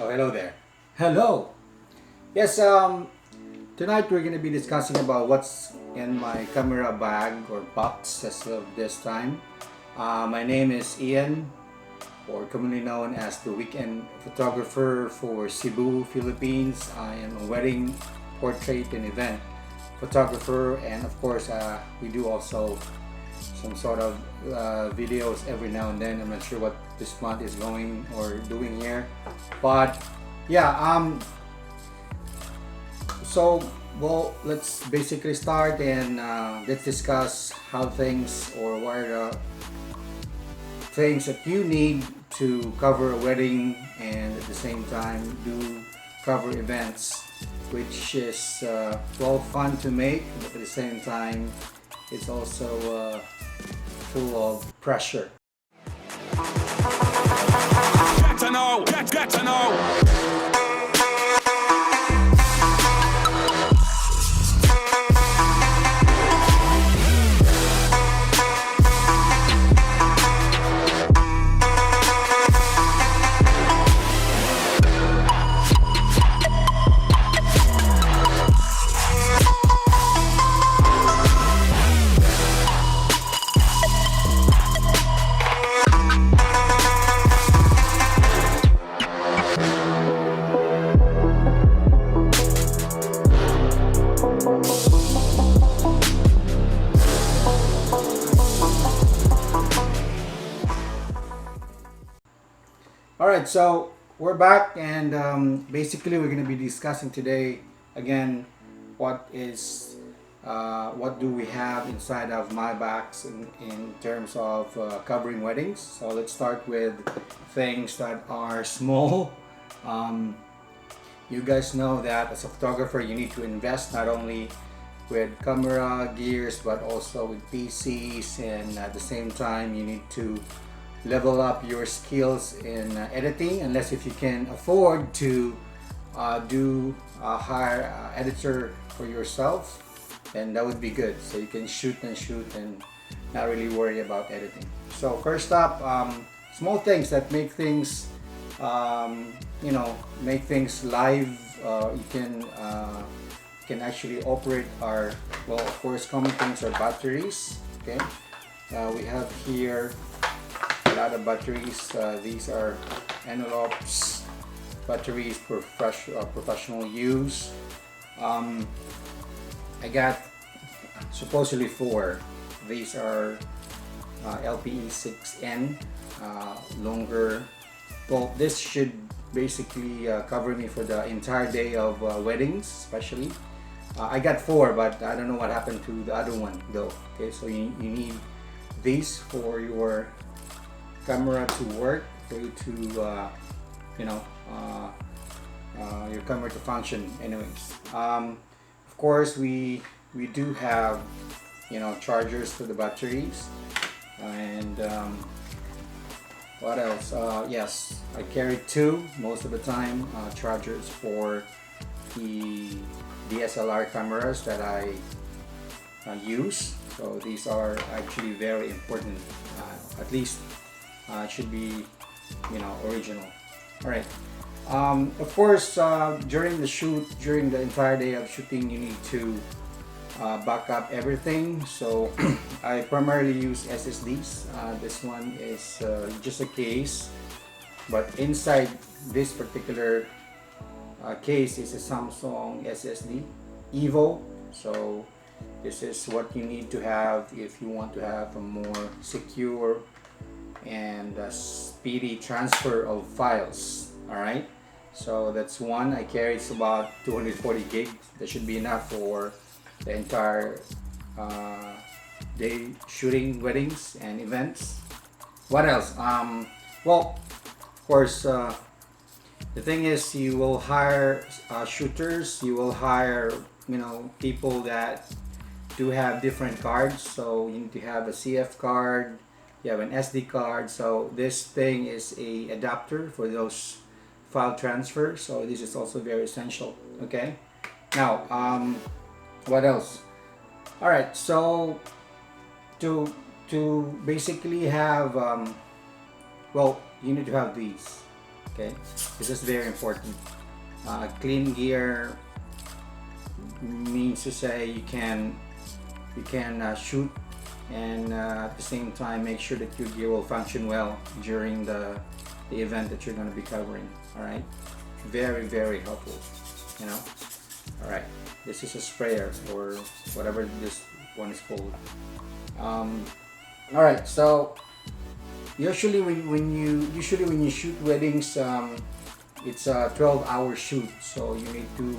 Oh, hello there. Hello. Yes, tonight we're going to be discussing about what's in my camera bag or box as of this time. My name is Ian, or commonly known as the weekend photographer for Cebu, Philippines. I am a wedding, portrait, and event photographer, and of course, we do also some sort of videos every now and then. I'm not sure what this month is going or doing here, but yeah. So well, let's basically start and let's discuss how things or what are the things that you need to cover a wedding and at the same time do cover events, which is well fun to make, but at the same time it's also full of pressure. Get to know, get to know. All right, so we're back, and basically we're going to be discussing today again what do we have inside of my bags in terms of covering weddings. So let's start with things that are small. Um, you guys know that as a photographer, you need to invest not only with camera gears but also with PCs, and at the same time you need to level up your skills in editing, unless if you can afford to do hire editor for yourself, then that would be good, so you can shoot and not really worry about editing. So first up, small things that make things make things live. You can actually operate our, well, of course, common things are batteries. Okay, we have here a lot of batteries. These are envelopes batteries for professional use. I got supposedly four. These are LPE6N, longer. Well, this should basically cover me for the entire day of weddings, especially. I got four, but I don't know what happened to the other one though. Okay, so you need these for your camera to work, for you to your camera to function anyways. Of course, we do have chargers for the batteries, and what else? Yes, I carry two most of the time, chargers for the DSLR cameras that I use. So these are actually very important, at least it should be original. All right. Of course, during the shoot, during the entire day of shooting, you need to back up everything. So I primarily use SSDs. This one is just a case, but inside this particular case is a Samsung SSD Evo. So this is what you need to have if you want to have a more secure and speedy transfer of files. All right, so that's one I carry. It's about 240 gigs. That should be enough for the entire day shooting weddings and events. What else? Well, of course, the thing is, you will hire shooters. You will hire people that do have different cards. So you need to have a CF card, you have an SD card. So this thing is a adapter for those file transfer. So this is also very essential. Okay, now what else? All right, so to basically have well, you need to have these. Okay, this is very important. Clean gear means to say you can shoot, and at the same time make sure that your gear will function well during the event that you're going to be covering. All right, very, very helpful, you know. All right, this is a sprayer, or whatever this one is called. All right, so usually when you shoot weddings, it's a 12-hour shoot, so you need to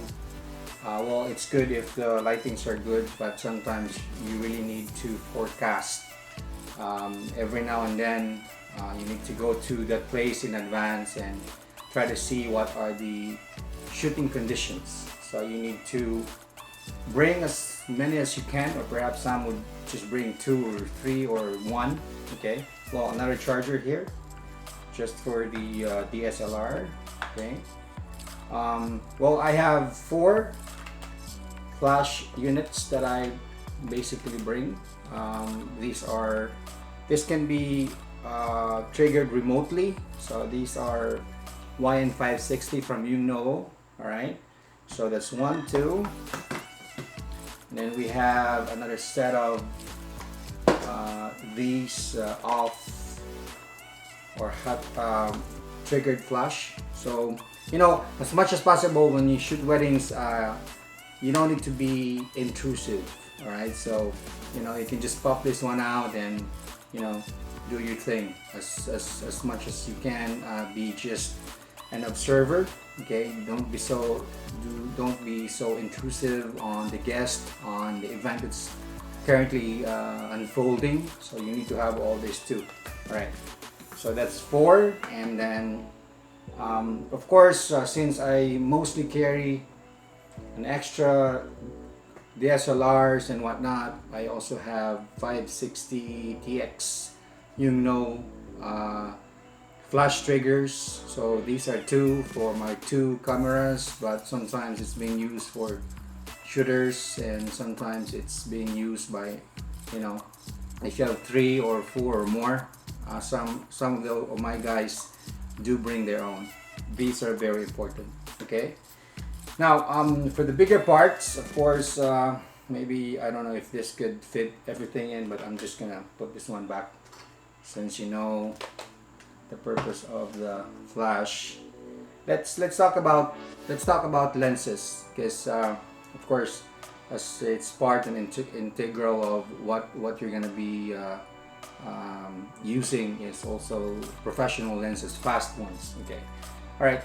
well, it's good if the lightings are good, but sometimes you really need to forecast. Every now and then you need to go to that place in advance and try to see what are the shooting conditions. So you need to bring as many as you can, or perhaps some would just bring 2 or 3 or 1. Okay, well, another charger here just for the DSLR. Okay, well, I have 4 flash units that I basically bring. This can be triggered remotely. So these are YN560 from Yungno. All right, so that's 1, 2, and then we have another set of these off or hot triggered flash. So, you know, as much as possible when you shoot weddings, you don't need to be intrusive. All right, so, you know, you can just pop this one out and, you know, do your thing as much as you can. Be just an observer. Okay, don't be so intrusive on the guest, on the event that's currently unfolding. So you need to have all this too. All right, so that's 4, and then of course, since I mostly carry an extra DSLRs and whatnot, I also have 560 TX Yungno flash triggers. So these are 2 for my 2 cameras, but sometimes it's being used for shooters, and sometimes it's being used by, you know, if you have 3 or 4 or more. Some of my guys do bring their own. These are very important. Okay, now for the bigger parts, of course, maybe I don't know if this could fit everything in, but I'm just gonna put this one back since you know the purpose of the flash. Let's talk about lenses, because of course, as it's part and integral of what you're gonna be using is also professional lenses, fast ones. Okay, all right.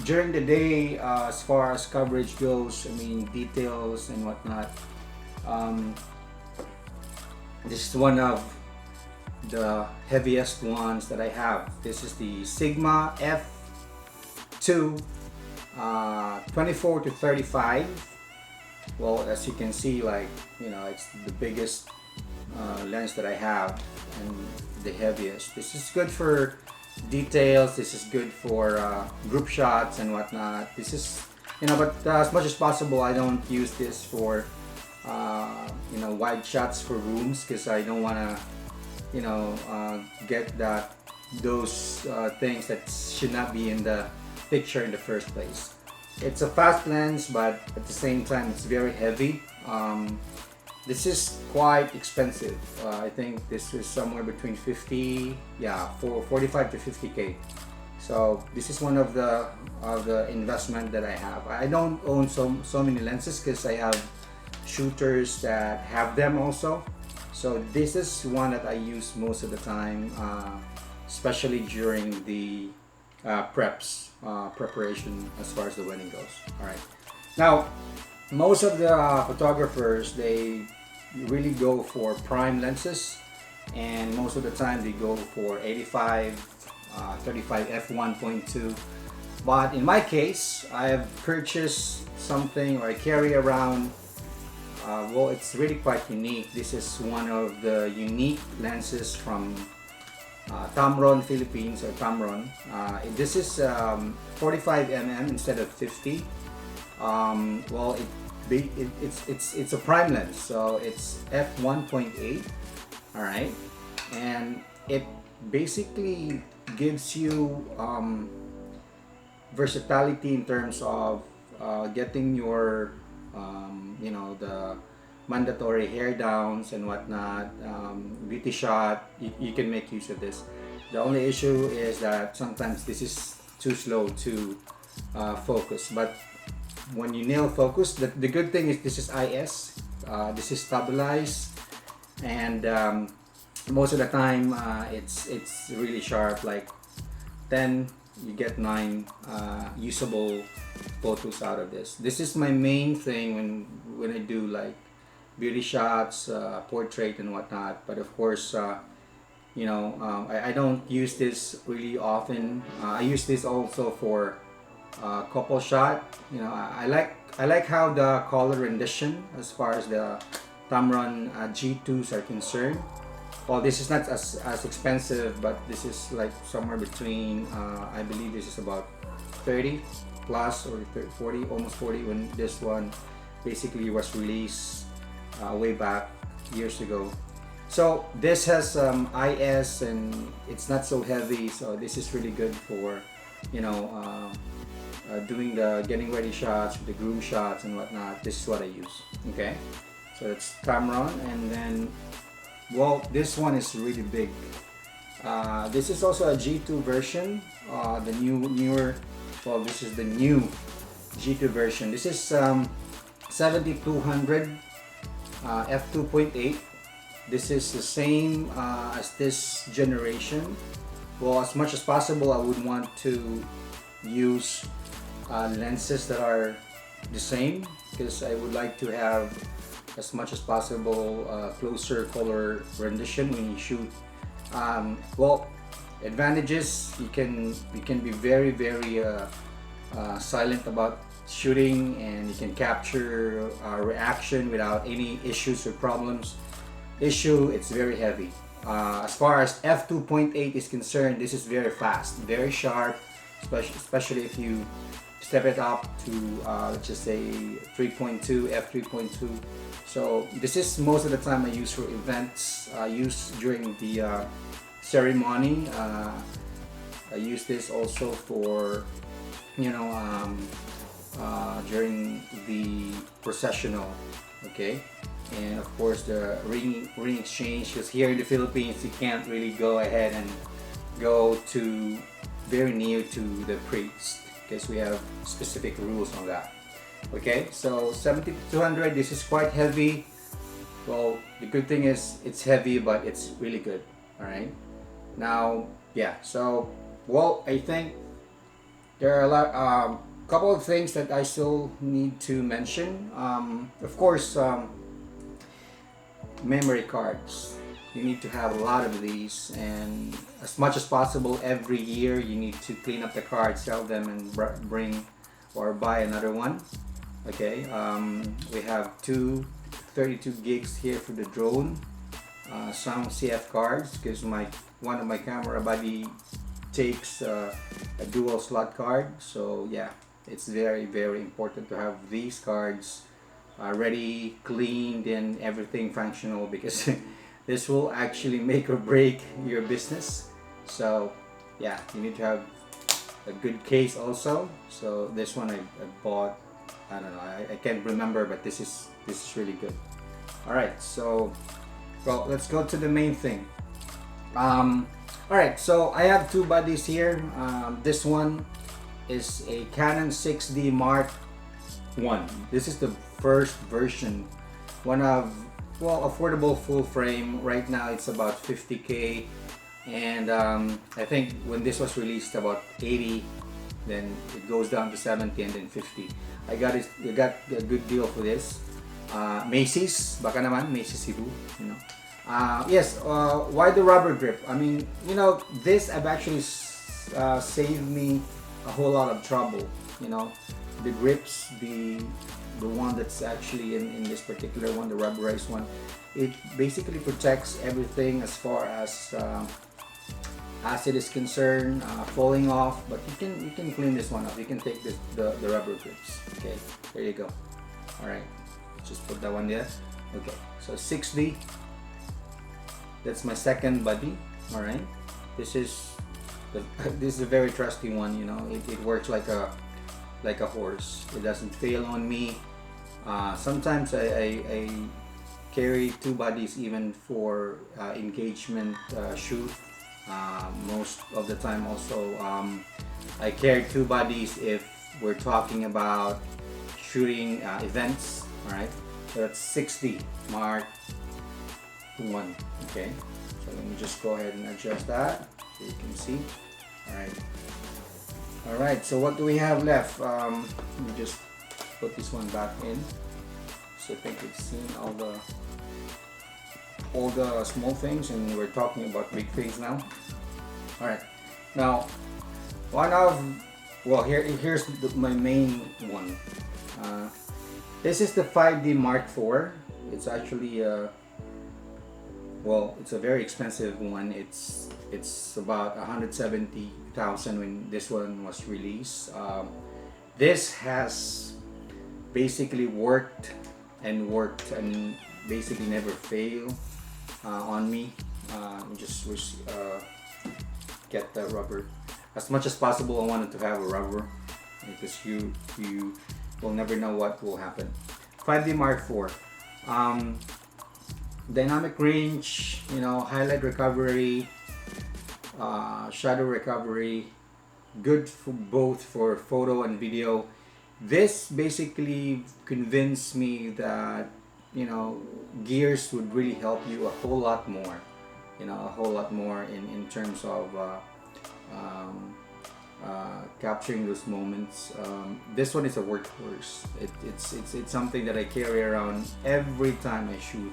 During the day, as far as coverage goes, I mean details and whatnot, this is one of the heaviest ones that I have. This is the Sigma F2 24 to 35. Well, as you can see, like, you know, it's the biggest lens that I have and the heaviest. This is good for details. This is good for group shots and whatnot. This is, you know, but as much as possible, I don't use this for you know, wide shots for rooms, because I don't want to, you know, get those things that should not be in the picture in the first place. It's a fast lens, but at the same time it's very heavy. This is quite expensive. I think this is somewhere between 45 to 50K. So this is one of the investment that I have. I don't own so many lenses because I have shooters that have them also. So this is one that I use most of the time, especially during the preparation as far as the wedding goes. All right. Now, most of the photographers, they really go for prime lenses, and most of the time they go for 85, 35 f1.2. But in my case, I have purchased something, or I carry around. Well, it's really quite unique. This is one of the unique lenses from Tamron, Philippines, or Tamron. This is 45mm instead of 50. Well, it's a prime lens, so it's f1.8. All right, and it basically gives you versatility in terms of getting your the mandatory hair downs and whatnot, beauty shot. You can make use of this. The only issue is that sometimes this is too slow to focus, but when you nail focus, the good thing is this is IS, this is stabilized, and most of the time it's really sharp. Like 10, you get 9 usable photos out of this. This is my main thing when I do like beauty shots, portrait and whatnot. But of course, I don't use this really often. I use this also for couple shot. I like how the color rendition as far as the Tamron G2s are concerned. Well, this is not as expensive, but this is like somewhere between I believe this is about 30 plus or 40, almost 40, when this one basically was released way back years ago. So this has IS and it's not so heavy, so this is really good for doing the getting ready shots, the groom shots and whatnot. This is what I use. Okay, so it's Tamron, and then this one is really big. This is also a G2 version. The newer. This is the new G2 version. This is 7200 f2.8. This is the same as this generation. Well, as much as possible, I would want to use lenses that are the same, because I would like to have as much as possible closer color rendition when you shoot. Advantages, you can be very silent about shooting, and you can capture reaction without any issues or problems. It's very heavy. As far as f2.8 is concerned, this is very fast, very sharp, especially if you step it up to let's just say 3.2, f3.2. So this is most of the time I use for events. I use during the ceremony. I use this also for during the processional. Okay, and of course the ring exchange, because here in the Philippines you can't really go ahead and go to very near to the priest, because we have specific rules on that. Okay, so 7200, this is quite heavy. Well, the good thing is it's heavy, but it's really good. All right, now so I think there are a couple of things that I still need to mention. Of course, memory cards. You need to have a lot of these, and as much as possible every year you need to clean up the cards, sell them, and bring or buy another one. Okay, we have two 32 gigs here for the drone, some CF cards, because one of my camera body takes a dual slot card. So it's very important to have these cards ready, cleaned, and everything functional, because this will actually make or break your business. So you need to have a good case also. So this one I bought, I don't know, I can't remember, but this is really good. Alright, so let's go to the main thing. Alright, so I have two bodies here. This one is a Canon 6D Mark I. This is the first version, one of affordable full frame. Right now it's about 50K, and I think when this was released about 80, then it goes down to 70 and then 50. I got a good deal for this. Macy's, baka naman Macy's Cebu, yes. Why the rubber grip? I mean, this have actually saved me a whole lot of trouble. The grips, the one that's actually in this particular one, the rubberized one, it basically protects everything as far as acid is concerned, falling off. But you can clean this one up. You can take the rubber grips. Okay, there you go. All right, just put that one there. Okay, so 6D. That's my second body. All right, this is this is a very trusty one. You know, it works like a horse. It doesn't fail on me. Sometimes I carry two bodies even for engagement shoot. Most of the time also I carry two bodies if we're talking about shooting events. Alright, so that's 60 Mark 1. Okay, so let me just go ahead and adjust that so you can see. Alright, so what do we have left? Let me just put this one back in. So I think we've seen all the small things, and we're talking about big things now. Alright, now here's my main one. This is the 5D Mark IV. It's actually it's a very expensive one. It's about 170,000 when this one was released. This has basically worked and basically never failed on me. Just get the rubber as much as possible. I wanted to have a rubber because you will never know what will happen. 5D Mark IV. Dynamic range, you know, highlight recovery, shadow recovery, good for both for photo and video. This basically convinced me that, you know, gears would really help you a whole lot more, you know, a whole lot more in terms of capturing those moments. This one is a workhorse. It's something that I carry around every time I shoot.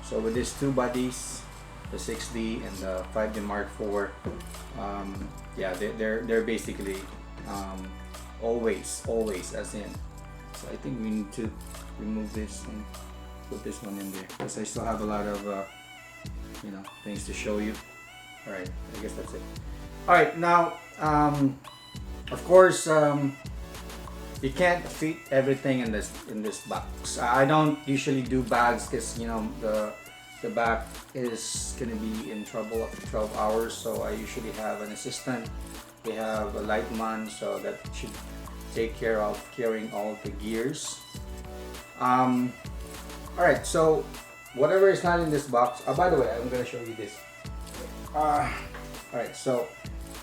So with these two bodies, the 6D and the 5D Mark IV, yeah, they're basically always as in. So I think we need to remove this and put this one in there because I still have a lot of you know, things to show you. All right, I guess that's it. All right, now of course you can't fit everything in this box. I don't usually do bags because, you know, the bag is gonna be in trouble after 12 hours, so I usually have an assistant. We have a light man, so that should take care of carrying all the gears. Alright, so whatever is not in this box, by the way, I'm gonna show you this. Alright, so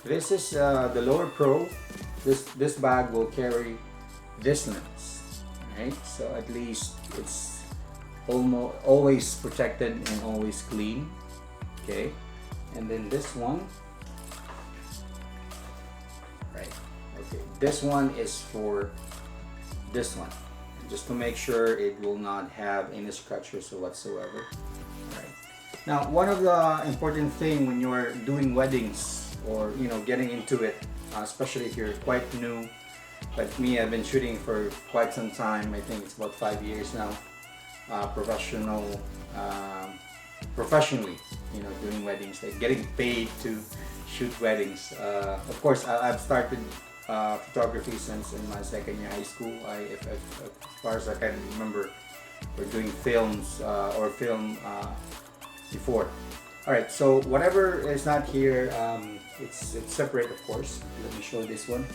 this is the Lower Pro. This bag will carry this lens, right? So at least it's almost always protected and always clean. Okay, and then this one, right? Okay, this one is for this one, just to make sure it will not have any scratches or whatsoever. Right. Now, one of the important thing when you're doing weddings or, you know, getting into it, especially if you're quite new. Like me, I've been shooting for quite some time. I think it's about 5 years now. Professionally, you know, doing weddings, like getting paid to shoot weddings. Of course, I've started photography since in my second year high school. As far as I can remember, we're doing films or film before. All right, so whatever is not here, it's separate, of course. Let me show this one.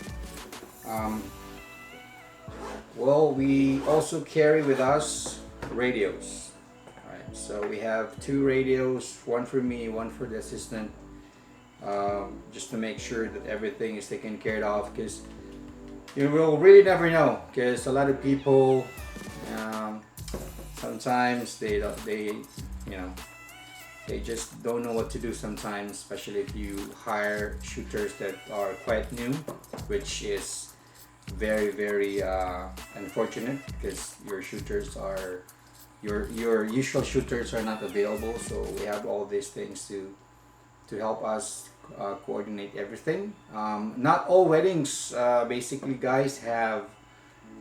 Well, we also carry with us radios. Alright, so we have two radios, one for me, one for the assistant, just to make sure that everything is taken care of, because you will really never know, because a lot of people sometimes they just don't know what to do sometimes, especially if you hire shooters that are quite new, which is very unfortunate, because your shooters are your usual shooters are not available. So we have all these things to help us coordinate everything. Not all weddings basically, guys, have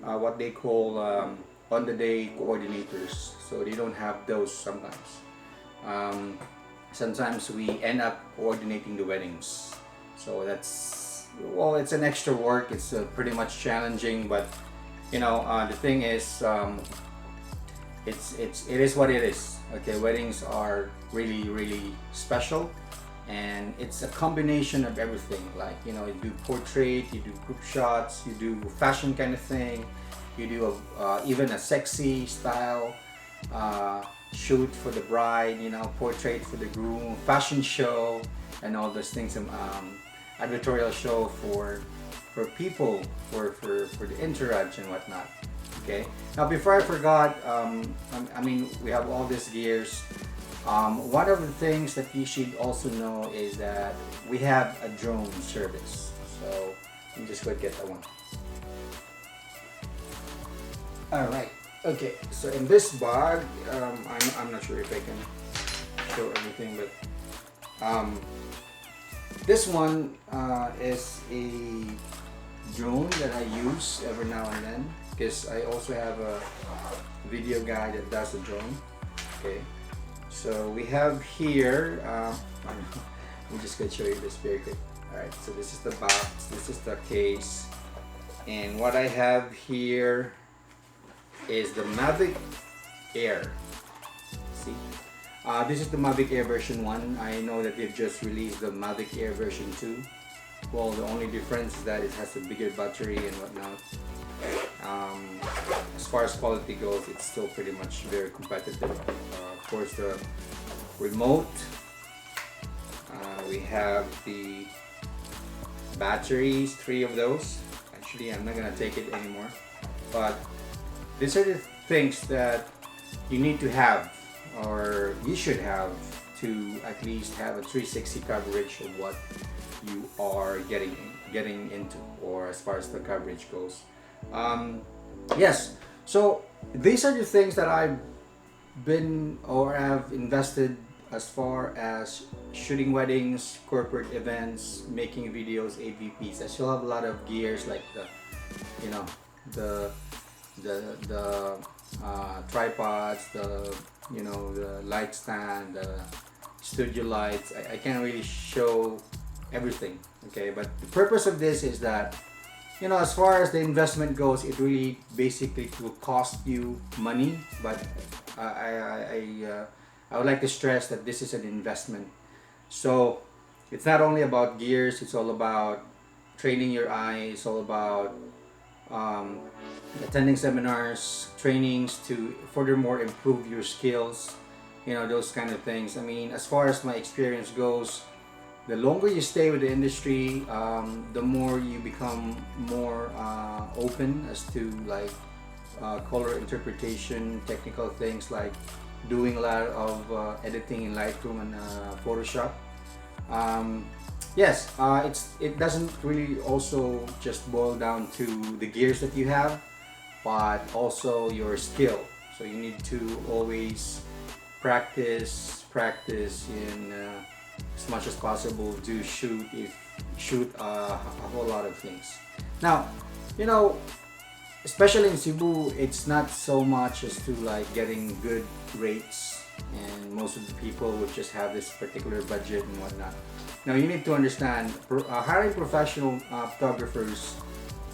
what they call on the day coordinators, so they don't have those sometimes. Sometimes we end up coordinating the weddings, so that's, well, it's an extra work. It's pretty much challenging, but you know, the thing is, it is what it is. Okay, weddings are really special. and it's a combination of everything. Like, you know, you do portrait, you do group shots, you do fashion kind of thing, you do even a sexy style shoot for the bride, you know, portrait for the groom, fashion show, and all those things. Advertorial show for people, for the entourage and whatnot. Okay. Now, before I forgot, I mean, we have all these gears. One of the things that you should also know is that we have a drone service. So I'm just going to get that one. All right. Okay. So in this bag, I'm not sure if I can show everything, but this one is a drone that I use every now and then, because I also have a video guy that does the drone. Okay. So we have here, I'm just going to show you this very quick. Alright, so this is the box, this is the case, and what I have here is the Mavic Air. See? This is the Mavic Air version 1. I know that they've just released the Mavic Air version 2. Well, the only difference is that it has a bigger battery and whatnot. As far as quality goes, it's still pretty much very competitive. Of course, the remote, we have the batteries, 3 of those. Actually, I'm not gonna take it anymore, but these are the things that you need to have, or you should have, to at least have a 360 coverage of what you are getting into, or as far as the coverage goes. Yes, so these are the things that I've been or have invested as far as shooting weddings, corporate events, making videos, AVPs. I still have a lot of gears like the, you know, the tripods, the, you know, the light stand, the studio lights. I can't really show everything, okay, but the purpose of this is that, you know, as far as the investment goes, it really basically will cost you money, but I would like to stress that this is an investment. So it's not only about gears, it's all about training your eye, it's all about attending seminars, trainings to furthermore improve your skills, you know, those kind of things. I mean, as far as my experience goes, the longer you stay with the industry, the more you become more open as to like color interpretation, technical things like doing a lot of editing in Lightroom and Photoshop. Yes, it doesn't really also just boil down to the gears that you have, but also your skill. So you need to always practice in as much as possible to shoot a whole lot of things. Now, you know, especially in Cebu, it's not so much as to like getting good rates, and most of the people would just have this particular budget and whatnot. Now you need to understand, hiring professional photographers,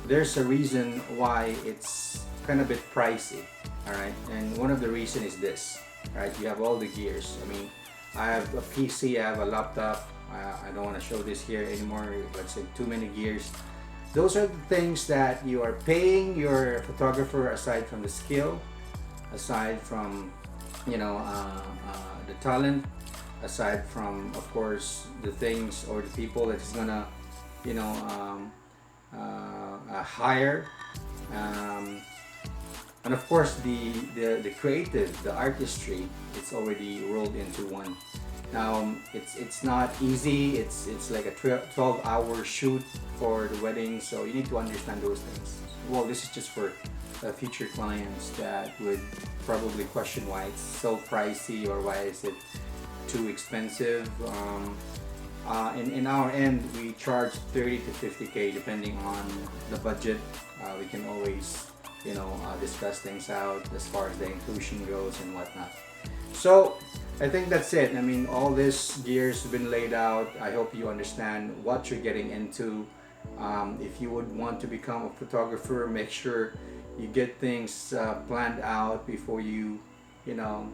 there's a reason why it's kind of a bit pricey. All right, and one of the reasons is this. All right, you have all the gears. I mean, I have a PC, I have a laptop. I don't want to show this here anymore. Let's say too many gears. Those are the things that you are paying your photographer, aside from the skill, aside from, you know, the talent, aside from, of course, the things or the people that is gonna, you know, hire, and of course the creative, the artistry. It's already rolled into one. Now it's not easy. It's like a 12-hour shoot for the wedding, so you need to understand those things. Well, this is just for future clients that would probably question why it's so pricey or why is it too expensive. In our end, we charge 30 to 50K depending on the budget. We can always, you know, discuss things out as far as the inclusion goes and whatnot. So I think that's it. I mean, all this gears have been laid out. I hope you understand what you're getting into. If you would want to become a photographer, make sure you get things planned out before you know,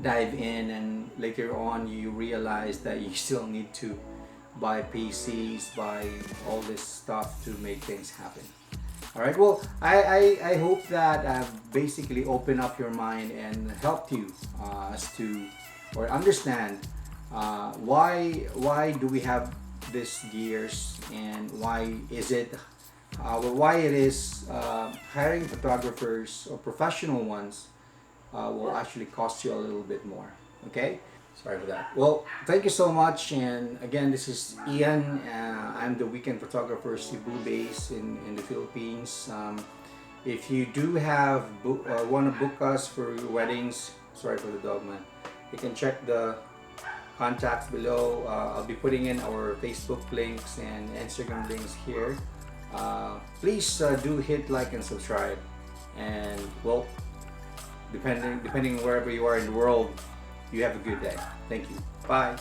dive in, and later on you realize that you still need to buy PCs, buy all this stuff to make things happen. All right, well, I hope that I've basically opened up your mind and helped you as to, or understand why do we have this gears, and why is it why it is hiring photographers or professional ones will actually cost you a little bit more. Okay, sorry for that. Well, thank you so much, and again, this is Ian. I'm the weekend photographer, Cebu base in the Philippines. If you do have want to book us for your weddings, sorry for the dog, man, you can check the contacts below. I'll be putting in our Facebook links and Instagram links here. Please do hit like and subscribe, and well, depending wherever you are in the world, you have a good day. Thank you. Bye.